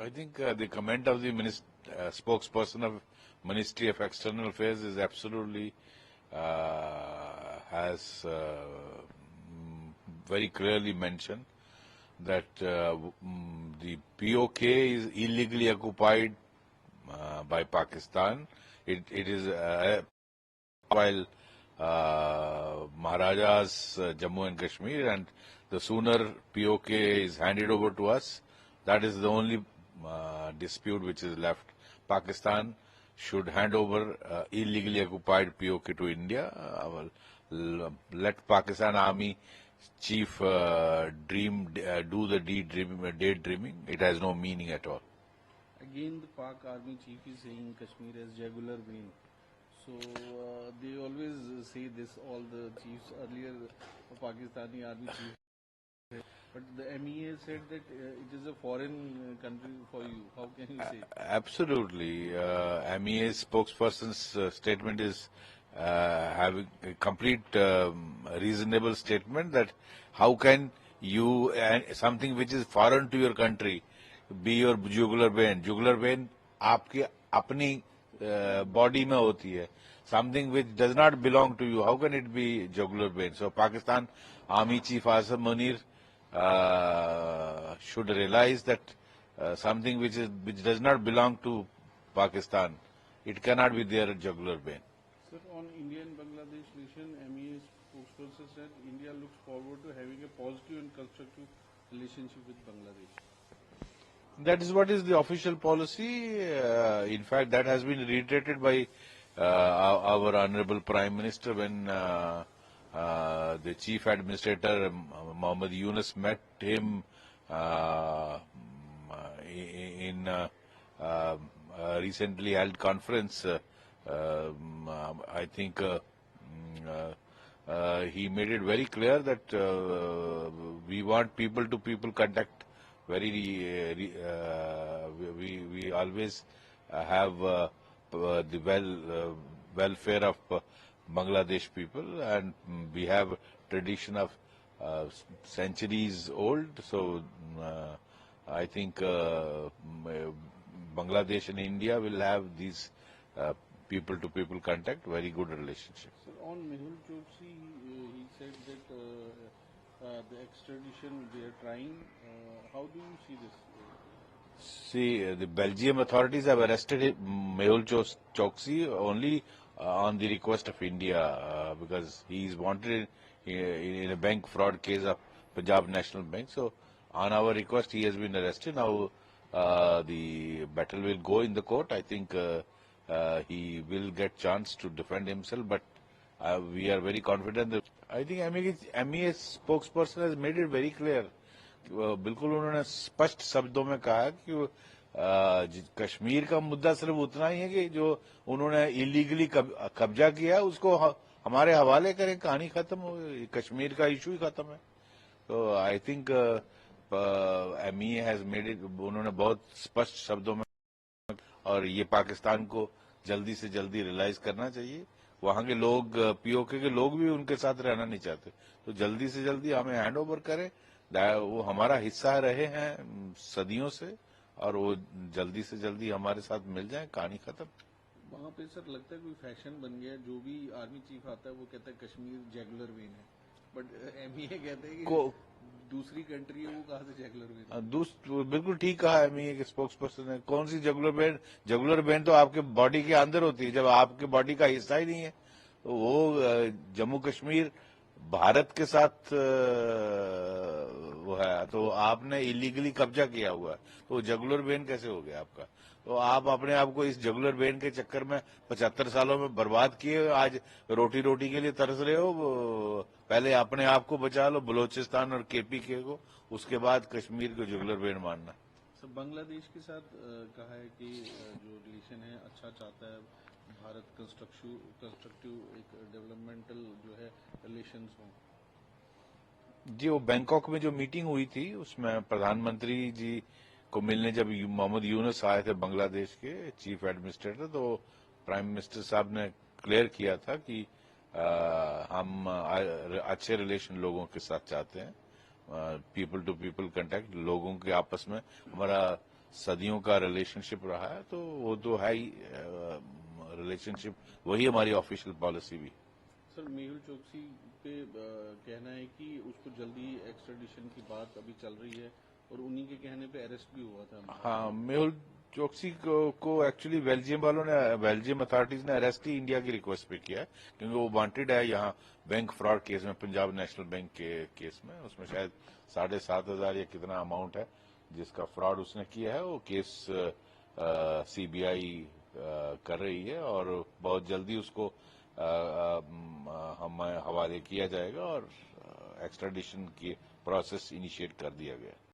I think the comment of the spokesperson of Ministry of External Affairs is absolutely has very clearly mentioned that the POK is illegally occupied by Pakistan. It is while Maharaja's Jammu and Kashmir, and the sooner POK is handed over to us, that is the only dispute which is left. Pakistan should hand over illegally occupied POK to India. Let Pakistan Army chief do the daydreaming. It has no meaning at all. Again, the Pak Army chief is saying Kashmir as jugular vein. So they always say this, all the chiefs earlier, Pakistani army chief. But the MEA said that it is a foreign country for you. How can you say? Absolutely. MEA's spokesperson's statement is having a complete reasonable statement that how can you, something which is foreign to your country, be your jugular vein. Jugular vein आपकी अपनी body में होती है. Something which does not belong to you, how can it be jugular vein? So Pakistan Army Chief Asif Munir should realize that something which does not belong to Pakistan, it cannot be their jugular vein. Sir, on India and Bangladesh relation, MEA spokesperson said India looks forward to having a positive and constructive relationship with Bangladesh. That is what is the official policy. In fact, that has been reiterated by our Honorable Prime Minister when the Chief Administrator Mohammad Yunus met him in a recently held conference. I think he made it very clear that we want people-to-people contact. We always have the welfare of Bangladesh people, and we have tradition of centuries old. So I think Bangladesh and India will have these people-to-people contact, very good relationship. So on Mehul Choksi, he said that the extradition they are trying. How do you see this? See, the Belgium authorities have arrested Mehul Choksi only on the request of India because he is wanted in a bank fraud case of Punjab National Bank. So, on our request, he has been arrested. Now, the battle will go in the court. I think he will get chance to defend himself, but we are very confident that I think MEA spokesperson has made it very clear. बिल्कुल उन्होंने स्पष्ट शब्दों में कहा कि कश्मीर का मुद्दा सिर्फ उतना ही है कि जो उन्होंने इलीगली कब्जा किया उसको हमारे हवाले करें, कहानी खत्म हो, कश्मीर का इशू ही खत्म है. तो I think MEA has made it, उन्होंने बहुत स्पष्ट शब्दों में, और ये पाकिस्तान को जल्दी से जल्दी रियलाइज करना चाहिए. वहां के लोग, POK के लोग भी उनके साथ रहना नहीं चाहते, तो जल्दी से जल्दी हमें हैंड ओवर करें. वो हमारा हिस्सा रहे हैं सदियों से, और वो जल्दी से जल्दी हमारे साथ मिल जाए, कहानी खत्म. वहाँ पे सर लगता है कोई फैशन बन गया, जो भी आर्मी चीफ आता है वो कहता है कश्मीर जैगुलर वेन है, बट MEA कहते हैं कि दूसरी कंट्री है, वो कहाँ से जैगुलर वेन? बिल्कुल ठीक कहा MEA के स्पोक्स पर्सन ने. कौन सी जैगुलर वेन? जैगुलर वेन तो आपके बॉडी के अंदर होती है, जब आपके बॉडी का हिस्सा ही नहीं है. तो वो जम्मू कश्मीर भारत के साथ वो है, तो आपने इलीगली कब्जा किया हुआ है, तो जगुलर वेन कैसे हो गया आपका? तो आप अपने आप को इस जगुलर वेन के चक्कर में 75 सालों में बर्बाद किए, आज रोटी रोटी के लिए तरस रहे हो. पहले अपने आप को बचा लो, बलोचिस्तान और KPK को, उसके बाद कश्मीर को जगुलर वेन मानना. सर बांग्लादेश के साथ कहा है कि जो रिलेशन है अच्छा चाहता है भारत, कंस्ट्रक्टिव एक डेवलपमेंटल जो है रिलेशंस हो. जी, वो बैंकॉक में जो मीटिंग हुई थी उसमें प्रधानमंत्री जी को मिलने जब मोहम्मद यूनुस आए थे बांग्लादेश के चीफ एडमिनिस्ट्रेटर, तो प्राइम मिनिस्टर साहब ने क्लियर किया था कि हम अच्छे रिलेशन लोगों के साथ चाहते हैं, पीपल टू पीपल कांटेक्ट, लोगों के आपस में हमारा सदियों का रिलेशनशिप रहा है, तो वो तो है ही रिलेशनशिप, वही हमारी ऑफिशियल पॉलिसी भी। सर मेहुल चोकसी पे कहना है कि उसको जल्दी एक्स्ट्राडिशन की बात अभी चल रही है और उन्हीं के कहने पे अरेस्ट भी हुआ था। हाँ, मेहुल चोकसी को एक्चुअली बेल्जियम अथॉरिटीज ने अरेस्ट ही इंडिया की रिक्वेस्ट पे किया है, क्योंकि वो वांटेड है यहाँ बैंक फ्रॉड केस में, पंजाब नेशनल बैंक के केस में। उसमें शायद 7,500 या कितना अमाउंट है जिसका फ्रॉड उसने किया है। वो केस सीबीआई कर रही है और बहुत जल्दी उसको हम हवाले किया जाएगा और एक्स्ट्राडिशन की प्रोसेस इनिशिएट कर दिया गया।